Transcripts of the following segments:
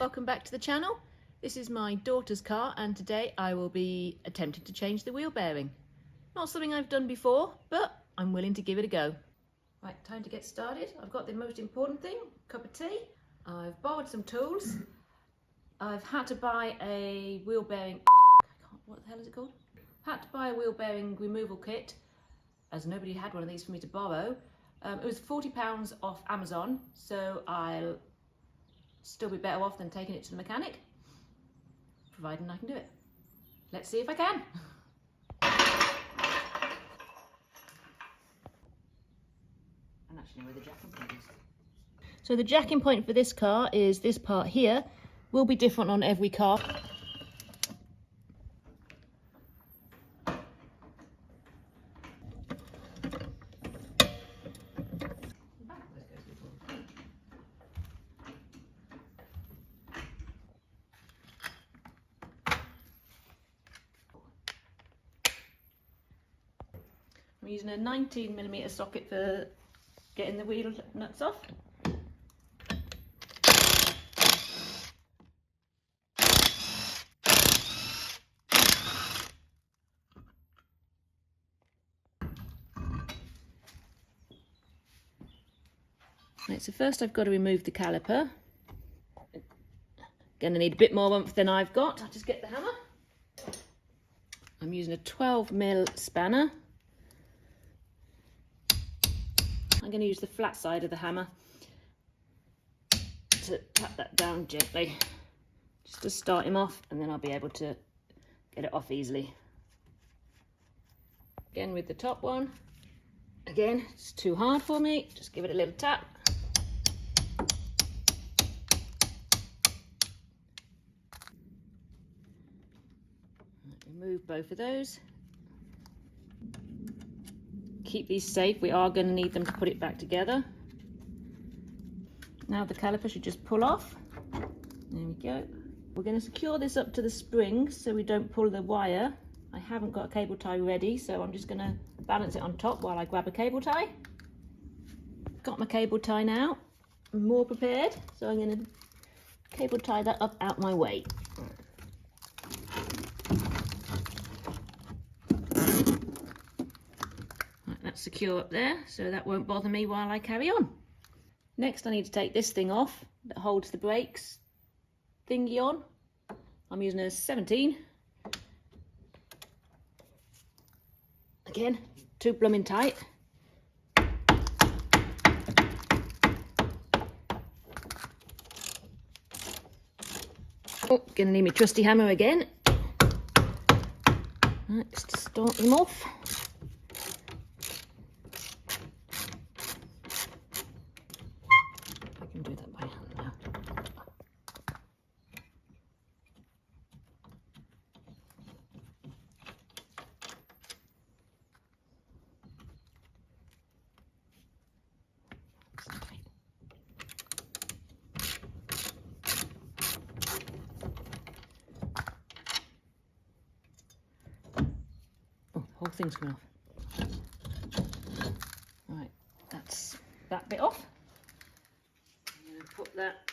welcome back to the channel. This is my daughter's car and today I will be attempting to change the wheel bearing. Not something I've done before, but I'm willing to give it a go. Right, time to get started. I've got the most important thing, a cup of tea. I've borrowed some tools. I've had to buy a wheel bearing, what the hell is it called? Had to buy a wheel bearing removal kit as nobody had one of these for me to borrow. It was £40 off Amazon, so I'll still be better off than taking it to the mechanic, providing I can do it. Let's see if I can. And actually where the jacking point is. So the jacking point for this car is this part here. Will be different on every car. I'm using a 19mm socket for getting the wheel nuts off. Right, so first I've got to remove the caliper. Gonna need a bit more oomph than I've got. I'll just get the hammer. I'm using a 12mm spanner. I'm going to use the flat side of the hammer to tap that down gently, just to start him off, and then I'll be able to get it off easily. Again with the top one. Again, it's too hard for me, just give it a little tap. Remove both of those. Keep these safe, we are going to need them to put it back together. Now the caliper should just pull off. There we go. We're going to secure this up to the springs so we don't pull the wire. I haven't got a cable tie ready, so I'm just going to balance it on top while I grab a cable tie. Got my cable tie now, I'm more prepared, so I'm going to cable tie that up out my way. That's secure up there, so that won't bother me while I carry on. Next I need to take this thing off that holds the brakes thingy on. I'm using a 17. Again, too blooming tight. Oh, gonna need my trusty hammer again. Right, just to start them off. Whole thing's coming off. Right, that's that bit off. I'm going to put that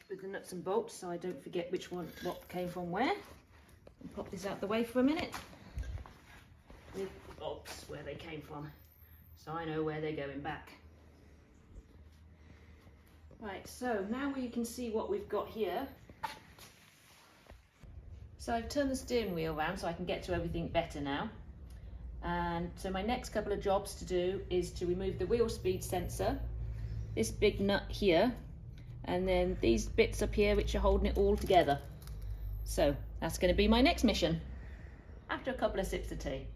with the nuts and bolts so I don't forget which one, what came from where. And pop this out the way for a minute with the bolts where they came from, so I know where they're going back. Right, so now we can see what we've got here. So I've turned the steering wheel around so I can get to everything better now. And so my next couple of jobs to do is to remove the wheel speed sensor, this big nut here, and then these bits up here which are holding it all together. So that's going to be my next mission after a couple of sips of tea.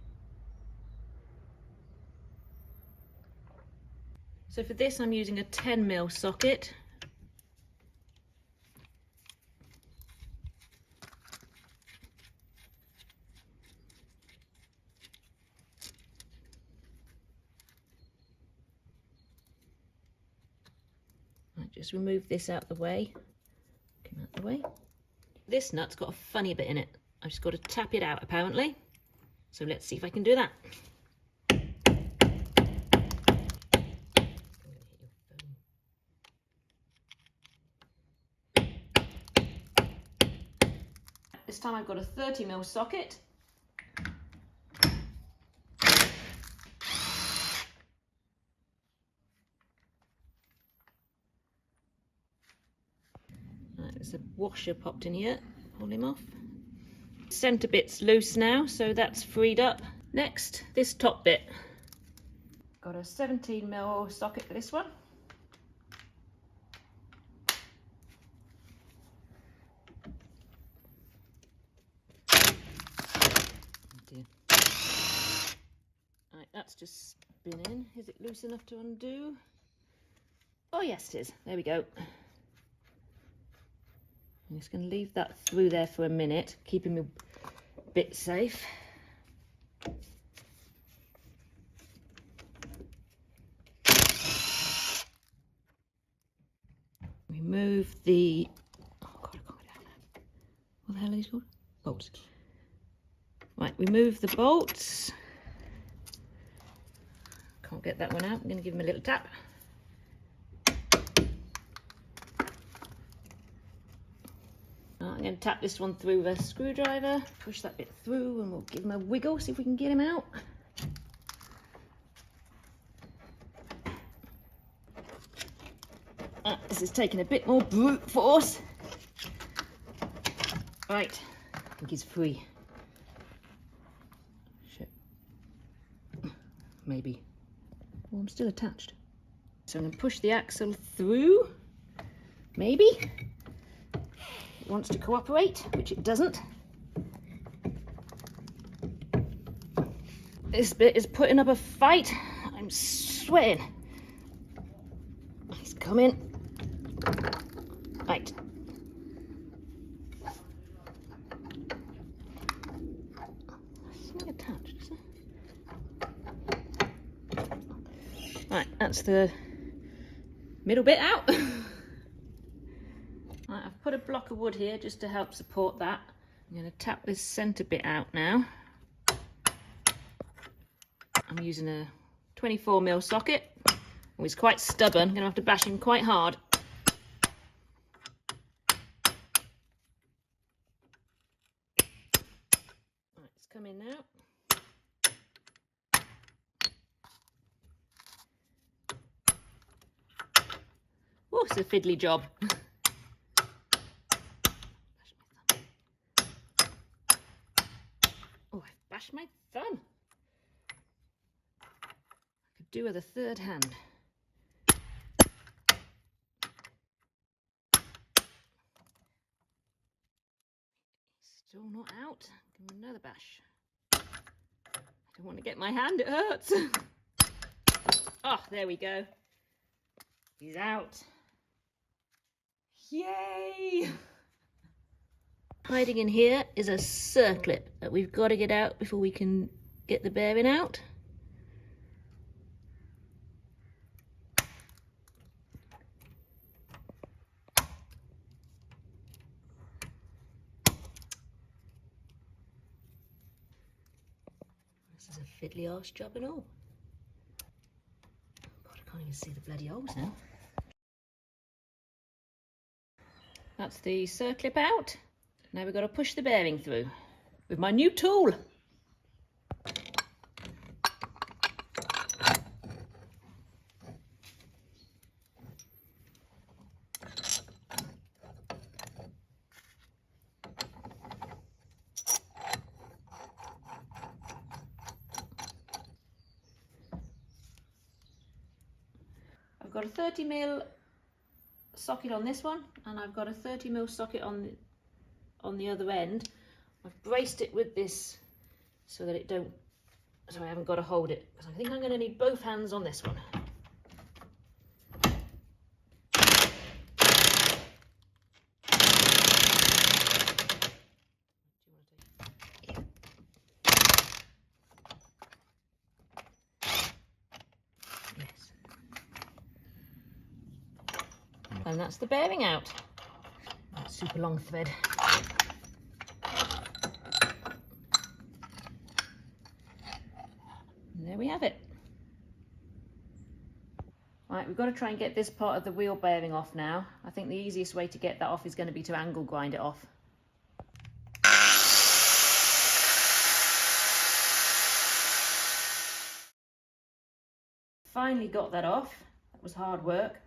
So for this I'm using a 10mm socket. Just remove this out the way. Come out the way. This nut's got a funny bit in it. I've just got to tap it out apparently. So let's see if I can do that. This time I've got a 30mm socket. Right, there's a washer popped in here. Pull him off. Centre bit's loose now, so that's freed up. Next, this top bit. Got a 17mm socket for this one. Right, that's just spinning. Is it loose enough to undo? Oh yes, it is. There we go. I'm just going to leave that through there for a minute, keeping me a bit safe. Remove the... Oh God, I can't get out now. What the hell are these called? Bolts. Right, remove the bolts. Can't get that one out. I'm going to give them a little tap. I'm going to tap this one through with a screwdriver, push that bit through, and we'll give him a wiggle, see if we can get him out. This is taking a bit more brute force. Right, I think he's free. Shit. Maybe. Oh, I'm still attached. So I'm going to push the axle through. Maybe. It wants to cooperate, which it doesn't. This bit is putting up a fight. I'm sweating. He's coming. Right. It's not attached, is it? Right, that's the middle bit out. Right, I've put a block of wood here just to help support that. I'm going to tap this centre bit out now. I'm using a 24mm socket. Oh, he's quite stubborn. I'm going to have to bash him quite hard. Right, it's come in now. Oh, it's a fiddly job. Oh, I've bashed my thumb. I could do with a third hand. Still not out. Give him another bash. I don't want to get my hand, it hurts. Oh, there we go. He's out. Yay! Hiding in here is a circlip that we've got to get out before we can get the bearing out. This is a fiddly arse job and all. God, I can't even see the bloody holes now. That's the circlip out. Now we've got to push the bearing through with my new tool. I've got a 30mm socket on this one, and I've got a 30mm socket on the other end. I've braced it with this so that so I haven't got to hold it, because I think I'm going to need both hands on this one. Yes. And that's the bearing out. That super long thread. And there we have it. Right, we've got to try and get this part of the wheel bearing off now. I think the easiest way to get that off is going to be to angle grind it off. Finally got that off. That was hard work.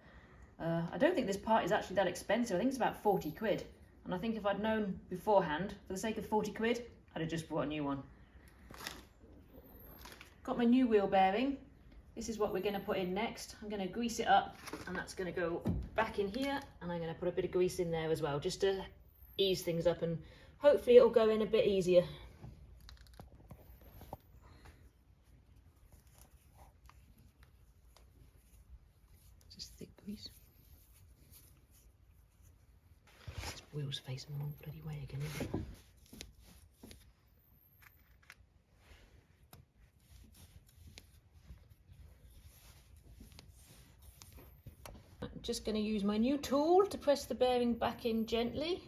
I don't think this part is actually that expensive. I think it's about 40 quid. And I think if I'd known beforehand, for the sake of 40 quid, I'd have just bought a new one. Got my new wheel bearing. This is what we're going to put in next. I'm going to grease it up, and that's going to go back in here, and I'm going to put a bit of grease in there as well, just to ease things up, and hopefully it'll go in a bit easier. Just thick grease. This wheel's facing the wrong bloody way again, isn't it? I'm just going to use my new tool to press the bearing back in gently.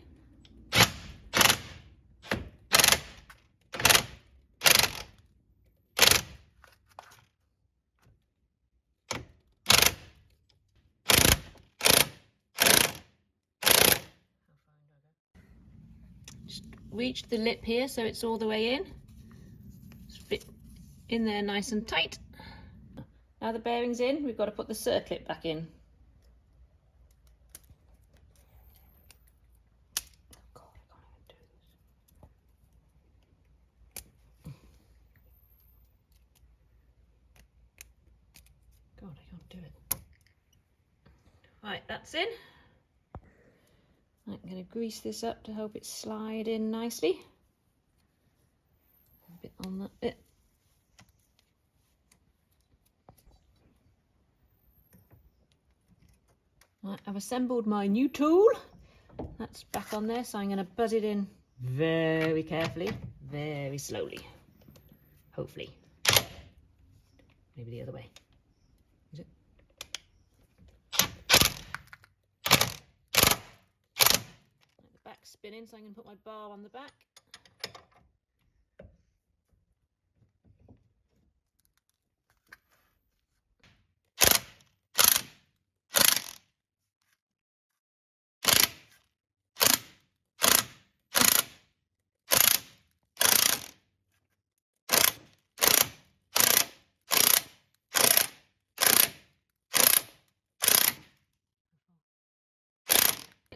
Just reach the lip here so it's all the way in. Just fit in there nice and tight. Now the bearing's in, we've got to put the circlip back in. God, I can't do it. Right, that's in. I'm going to grease this up to help it slide in nicely. A bit on that bit. Right, I've assembled my new tool. That's back on there, so I'm going to buzz it in very carefully, very slowly. Hopefully. Maybe the other way. Is it? The back's spinning, so I'm going to put my bar on the back.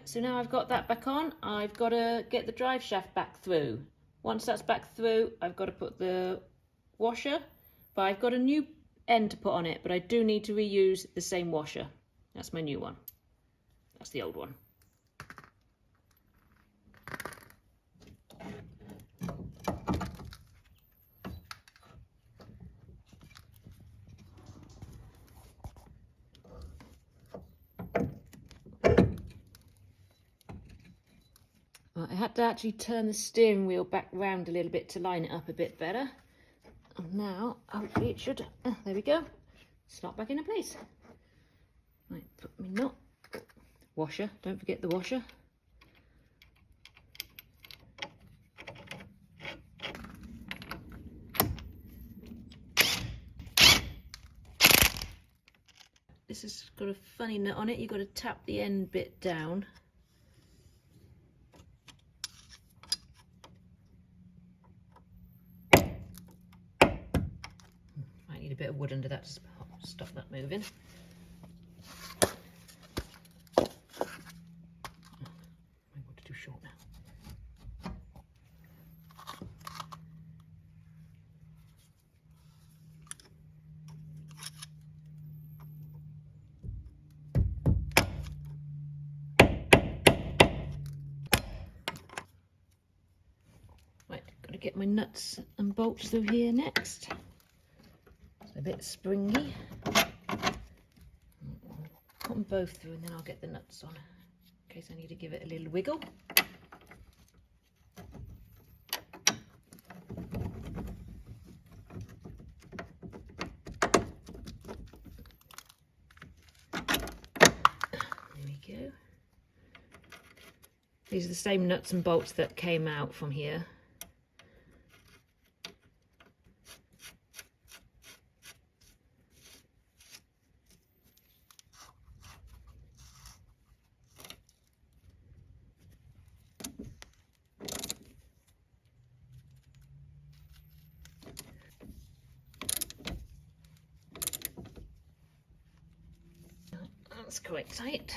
So now I've got that back on, I've got to get the drive shaft back through. Once that's back through, I've got to put the washer, but I've got a new end to put on it, but I do need to reuse the same washer. That's my new one. That's the old one. I had to actually turn the steering wheel back round a little bit to line it up a bit better. And now, hopefully it should, there we go, slot back into place. Right, put my nut, washer, don't forget the washer. This has got a funny nut on it, you've got to tap the end bit down. Need a bit of wood under that to stop that moving. My wood is too short now. Right, got to get my nuts and bolts through here next. A bit springy. Put them both through and then I'll get the nuts on in case I need to give it a little wiggle. There we go. These are the same nuts and bolts that came out from here. that's quite tight.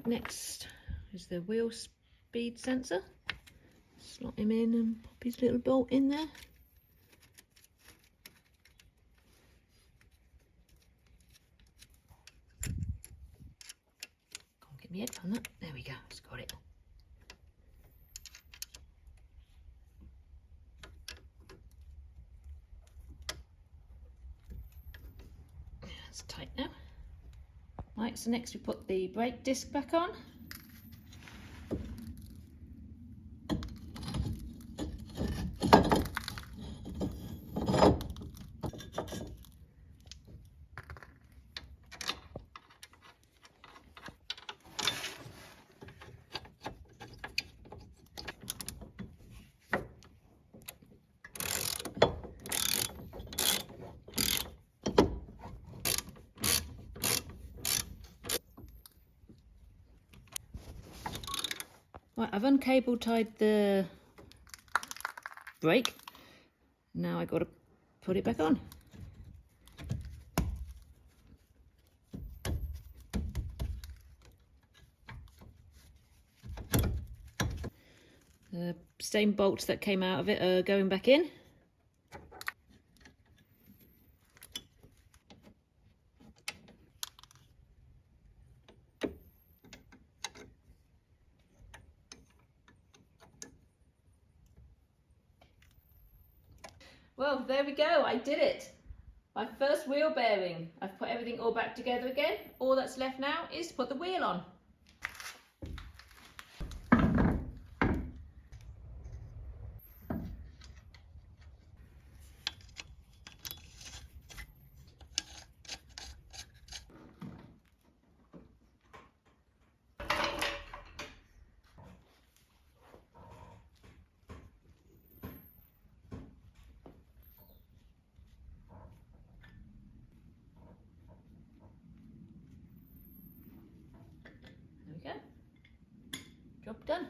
Next is the wheel speed sensor. Slot him in and pop his little bolt in there. Can't get my head on that. There we go, it's got it. That's tight now. Right, so next we put the brake disc back on. Right, I've uncable tied the brake. Now I've got to put it back on. The same bolts that came out of it are going back in. Well, there we go, I did it. My first wheel bearing. I've put everything all back together again. All that's left now is to put the wheel on. There we go. Job done.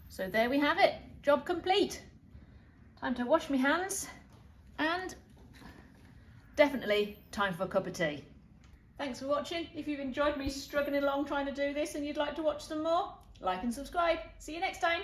So there we have it, job complete. Time to wash my hands and definitely time for a cup of tea. Thanks for watching. If you've enjoyed me struggling along trying to do this and you'd like to watch some more, like and subscribe. See you next time.